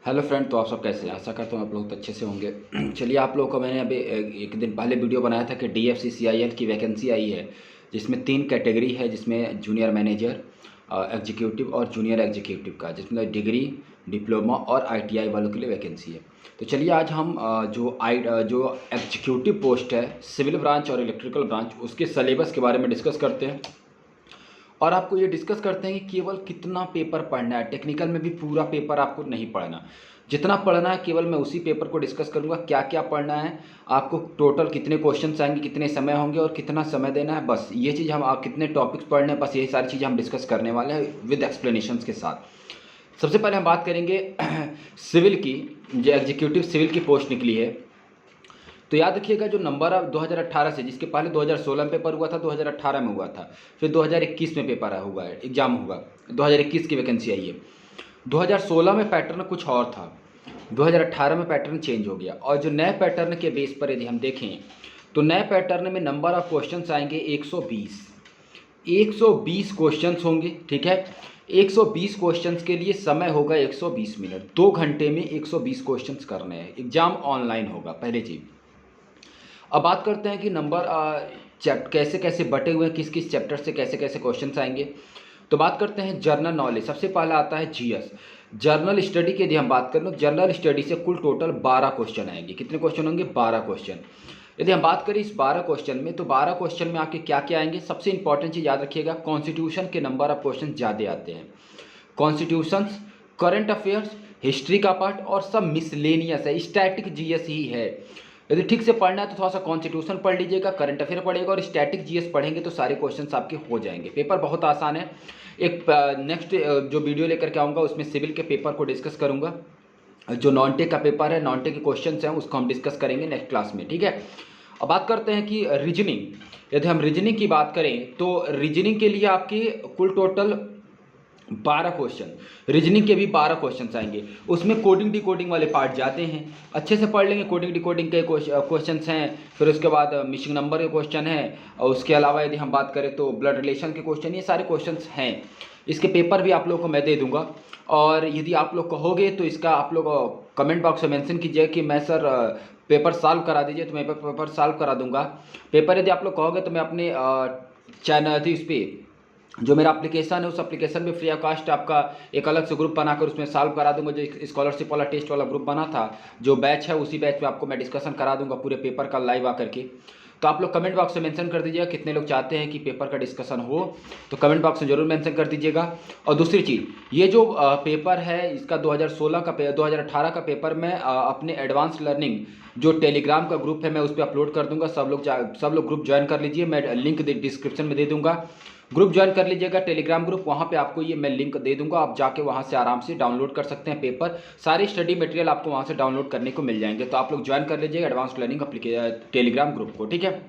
Hello friend, तो आप सब कैसे हैं? आशा करता हूँ आप लोग तो अच्छे से होंगे। चलिए, आप लोगों को मैंने अभी एक दिन पहले वीडियो बनाया था कि DFCCIL की वैकेंसी आई है, जिसमें 3 कैटेगरी है, जिसमें जूनियर मैनेजर, एग्जीक्यूटिव और जूनियर एग्जीक्यूटिव का, जिसमें डिग्री, डिप्लोमा और ITI वालों के लिए वैकेंसी है। तो चलिए आज हम जो एग्जीक्यूटिव पोस्ट है सिविल ब्रांच और इलेक्ट्रिकल ब्रांच, उसके सिलेबस के बारे में डिस्कस करते हैं और आपको ये डिस्कस करते हैं कि केवल कितना पेपर पढ़ना है। टेक्निकल में भी पूरा पेपर आपको नहीं पढ़ना, जितना पढ़ना है केवल मैं उसी पेपर को डिस्कस करूंगा। क्या क्या पढ़ना है, आपको टोटल कितने क्वेश्चंस आएंगे, कितने समय होंगे और कितना समय देना है, बस ये चीज़ हम, आप कितने टॉपिक्स पढ़ने हैं, बस यही सारी चीज़ें हम डिस्कस करने वाले हैं विद एक्सप्लेनेशंस के साथ। सबसे पहले हम बात करेंगे सिविल की। जो एग्जीक्यूटिव सिविल की पोस्ट निकली है, तो याद रखिएगा जो नंबर अब 2018 से, जिसके पहले 2016 में पेपर हुआ था, 2018 में हुआ था, फिर 2021 में पेपर हुआ है, एग्जाम हुआ, 2021 की वैकेंसी आई है। 2016 में पैटर्न कुछ और था, 2018 में पैटर्न चेंज हो गया। और जो नए पैटर्न के बेस पर यदि हम देखें तो नए पैटर्न में नंबर ऑफ क्वेश्चंस आएंगे 120। 120 क्वेश्चंस होंगे, ठीक है। 120 क्वेश्चंस के लिए समय होगा 120 मिनट। 2 घंटे में 120 क्वेश्चंस करने हैं। एग्जाम ऑनलाइन होगा, पहले चीज़। अब बात करते हैं कि नंबर कैसे कैसे बटे हुए हैं, किस किस चैप्टर से कैसे कैसे क्वेश्चंस आएंगे। तो बात करते हैं जनरल नॉलेज। सबसे पहला आता है GS, जनरल स्टडी की यदि हम बात करें तो जनरल स्टडी से कुल टोटल 12 क्वेश्चन आएंगे। कितने क्वेश्चन होंगे? 12 क्वेश्चन। यदि हम बात करें इस 12 क्वेश्चन में, तो 12 क्वेश्चन में आपके क्या क्या आएंगे? सबसे इंपॉर्टेंट चीज़ याद रखिएगा, कॉन्स्टिट्यूशन के नंबर ऑफ क्वेश्चन ज़्यादा आते हैं। कॉन्स्टिट्यूशन, करंट अफेयर्स, हिस्ट्री का पार्ट और सब मिसलेनियस है, स्टैटिक GS ही है। यदि ठीक से पढ़ना है तो थोड़ा सा कॉन्स्टिट्यूशन पढ़ लीजिएगा, करंट अफेयर पढ़ेगा और स्टैटिक GS पढ़ेंगे तो सारे क्वेश्चंस आपके हो जाएंगे। पेपर बहुत आसान है। एक नेक्स्ट जो वीडियो लेकर के आऊँगा उसमें सिविल के पेपर को डिस्कस करूँगा। जो नॉन टेक का पेपर है, नॉन टेक के क्वेश्चन हैं, उसको हम डिस्कस करेंगे नेक्स्ट क्लास में, ठीक है। अब बात करते हैं कि रीजनिंग। यदि हम रीजनिंग की बात करें तो रीजनिंग के लिए आपके कुल टोटल 12 क्वेश्चन, रीजनिंग के भी 12 क्वेश्चन आएंगे। उसमें कोडिंग डिकोडिंग वाले पार्ट जाते हैं, अच्छे से पढ़ लेंगे। कोडिंग डिकोडिंग के क्वेश्चन हैं, फिर उसके बाद मिसिंग नंबर के क्वेश्चन हैं, और उसके अलावा यदि हम बात करें तो ब्लड रिलेशन के क्वेश्चन, ये सारे क्वेश्चन हैं। इसके पेपर भी आप लोगों को मैं दे दूंगा, और यदि आप लोग कहोगे तो इसका आप लोग कमेंट बॉक्स में मेंशन कीजिए कि मैं सर पेपर सॉल्व करा दीजिए, तो मैं पेपर सॉल्व करा दूंगा। पेपर यदि आप लोग कहोगे तो मैं अपने चैनल इस पर, जो मेरा एप्लीकेशन है, उस एप्लीकेशन में फ्री ऑफ कास्ट आपका एक अलग से ग्रुप बनाकर उसमें सॉल्व करा दूंगा। जो स्कॉलरशिप वाला टेस्ट वाला ग्रुप बना था, जो बैच है, उसी बैच में आपको मैं डिस्कशन करा दूंगा पूरे पेपर का लाइव आकर के। तो आप लोग कमेंट बॉक्स में मेंशन कर दीजिएगा कितने लोग चाहते हैं कि पेपर का डिस्कशन हो, तो कमेंट बॉक्स में जरूर मेंशन कर दीजिएगा। और दूसरी चीज़, ये जो पेपर है इसका 2016 का 2018 का पेपर मैं अपने एडवांस लर्निंग जो टेलीग्राम का ग्रुप है मैं उस पर अपलोड कर दूंगा। सब लोग ग्रुप ज्वाइन कर लीजिए, मैं लिंक डिस्क्रिप्शन में दे दूंगा। ग्रुप ज्वाइन कर लीजिएगा, टेलीग्राम ग्रुप, वहाँ पे आपको ये मैं लिंक दे दूंगा, आप जाके वहाँ से आराम से डाउनलोड कर सकते हैं पेपर। सारी स्टडी मटेरियल आपको वहाँ से डाउनलोड करने को मिल जाएंगे। तो आप लोग ज्वाइन कर लीजिएगा एडवांस लर्निंग टेलीग्राम ग्रुप को, ठीक है।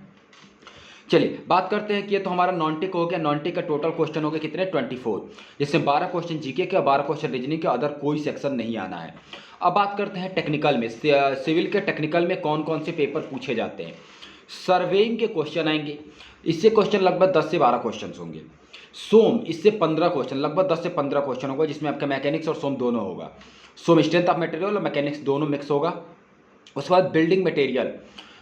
चलिए बात करते हैं कि ये तो हमारा नॉन टेक हो गया। नॉन टेक का टोटल क्वेश्चन हो गया कितने? 24, जिसमें 12 क्वेश्चन जीके के और 12 क्वेश्चन रीजनिंग के, अदर कोई सेक्शन नहीं आना है। अब बात करते हैं टेक्निकल में। सिविल के टेक्निकल में कौन कौन से पेपर पूछे जाते हैं। सर्वेइंग के क्वेश्चन आएंगे, इससे क्वेश्चन लगभग 10 से 12 क्वेश्चन होंगे। सोम, इससे 15 क्वेश्चन, लगभग 10 से 15 क्वेश्चन होगा, जिसमें आपका मैकेनिक्स और सोम दोनों होगा। सोम स्ट्रेंथ ऑफ मटेरियल और मैकेनिक्स दोनों मिक्स होगा। उसके बाद बिल्डिंग मटेरियल,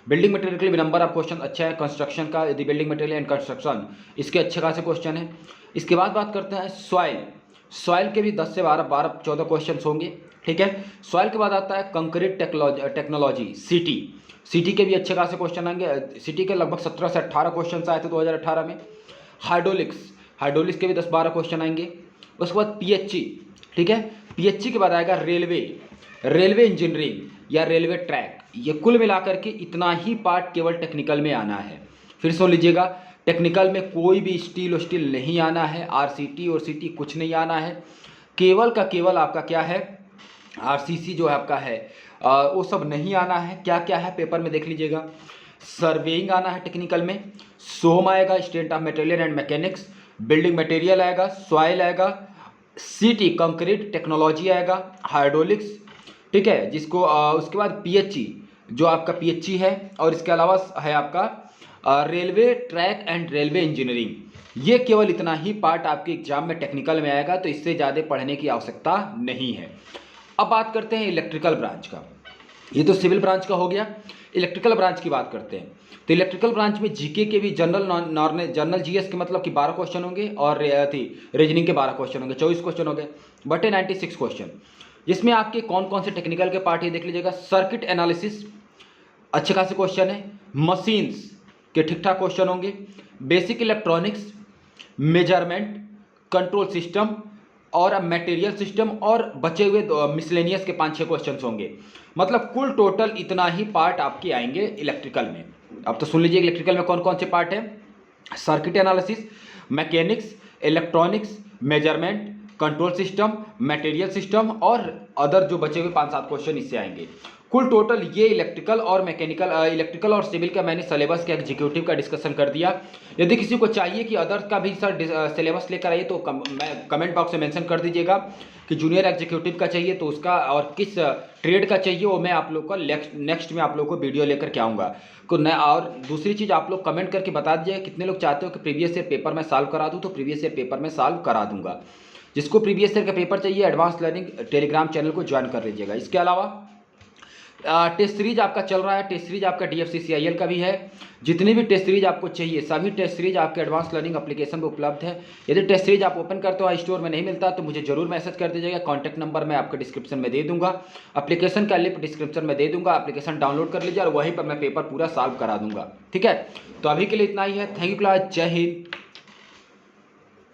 बिल्डिंग मटेरियल के लिए नंबर ऑफ क्वेश्चन अच्छा है। कंस्ट्रक्शन का यदि बिल्डिंग मटेरियल एंड कंस्ट्रक्शन, इसके अच्छे खासे क्वेश्चन है। इसके बाद बात करते हैं सॉइल, सॉइल के भी 10 से 14 क्वेश्चन होंगे, ठीक है। सॉइल के बाद आता है कंक्रीट टेक्नोलॉजी, सिटी के भी अच्छे खासे क्वेश्चन आएंगे। सिटी के लगभग 17 से 18 क्वेश्चन आए थे 2018 में। हाइड्रोलिक्स के भी 10-12 क्वेश्चन आएंगे। उसके बाद PHE, ठीक है। PHE के बाद आएगा रेलवे इंजीनियरिंग या रेलवे ट्रैक। ये कुल मिलाकर के इतना ही पार्ट केवल टेक्निकल में आना है। फिर सुन लीजिएगा, टेक्निकल में कोई भी स्टील नहीं आना है, RCT और CT कुछ नहीं आना है। केवल का केवल आपका क्या है, RCC जो है आपका है, वो सब नहीं आना है। क्या क्या है पेपर में देख लीजिएगा। सर्वेइंग आना है टेक्निकल में, सोम आएगा, strength of material and mechanics, building material आएगा, सॉइल आएगा, CT कंक्रीट टेक्नोलॉजी आएगा, हाइड्रोलिक्स, ठीक है। जिसको उसके बाद PHE जो आपका PHE है, और इसके अलावा है आपका railway track and railway engineering. ये केवल इतना ही पार्ट आपके एग्जाम में टेक्निकल में आएगा, तो इससे ज़्यादा पढ़ने की आवश्यकता नहीं है। अब बात करते हैं इलेक्ट्रिकल ब्रांच का। ये तो सिविल ब्रांच का हो गया, इलेक्ट्रिकल ब्रांच की बात करते हैं। तो इलेक्ट्रिकल ब्रांच में जीके के भी जनरल जीएस के मतलब कि 12 क्वेश्चन होंगे और रीजनिंग के 12 क्वेश्चन होंगे, 24 क्वेश्चन हो गए बटे 96 क्वेश्चन। जिसमें आपके कौन कौन से टेक्निकल के पार्ट है देख लीजिएगा। सर्किट एनालिसिस अच्छे खासे क्वेश्चन है, मशीन्स के ठीक ठाक क्वेश्चन होंगे, basic electronics, measurement, control system और मटेरियल सिस्टम और बचे हुए मिसलेनियस के 5-6 क्वेश्चन होंगे। मतलब कुल टोटल इतना ही पार्ट आपके आएंगे इलेक्ट्रिकल में। अब तो सुन लीजिए इलेक्ट्रिकल में कौन कौन से पार्ट है। Circuit analysis, mechanics, electronics, measurement, control system, material system और अदर जो बचे हुए 5-7 क्वेश्चन इससे आएंगे। कुल टोटल ये इलेक्ट्रिकल और मैकेनिकल, इलेक्ट्रिकल और सिविल का मैंने सिलेबस का एग्जीक्यूटिव का डिस्कशन कर दिया। यदि किसी को चाहिए कि अदर्स का भी सर सिलेबस लेकर आइए तो कमेंट बॉक्स में मेंशन कर दीजिएगा कि जूनियर एग्जीक्यूटिव का चाहिए तो उसका, और किस ट्रेड का चाहिए वो मैं आप लोग को नेक्स्ट में आप लोग को वीडियो लेकर के आऊँगा। और दूसरी चीज़ आप लोग कमेंट करके बता दीजिए कितने लोग चाहते हो कि प्रीवियस ईयर पेपर में सॉल्व करा दूँ, तो प्रीवियस ईयर पेपर में सॉल्व करा दूंगा। जिसको प्रीवियस ईयर का पेपर चाहिए एडवांस लर्निंग टेलीग्राम चैनल को ज्वाइन कर लीजिएगा। इसके अलावा टेस्ट सीरीज आपका चल रहा है, टेस्ट सीरीज आपका DFCCIL का भी है। जितनी भी टेस्ट सीरीज आपको चाहिए सभी टेस्ट सीरीज आपके एडवांस लर्निंग एप्लीकेशन पर उपलब्ध है। यदि टेस्ट सीरीज आप ओपन करते हो स्टोर में नहीं मिलता तो मुझे जरूर मैसेज कर दीजिएगा। कॉन्टैक्ट नंबर मैं आपके डिस्क्रिप्शन में दे दूंगा, एप्लीकेशन का लिंक डिस्क्रिप्शन में दे दूंगा। एप्लीकेशन डाउनलोड कर लीजिए और वहीं पर मैं पेपर पूरा सॉल्व करा दूंगा। ठीक है, तो अभी के लिए इतना ही है। थैंक यू क्लास, जय हिंद।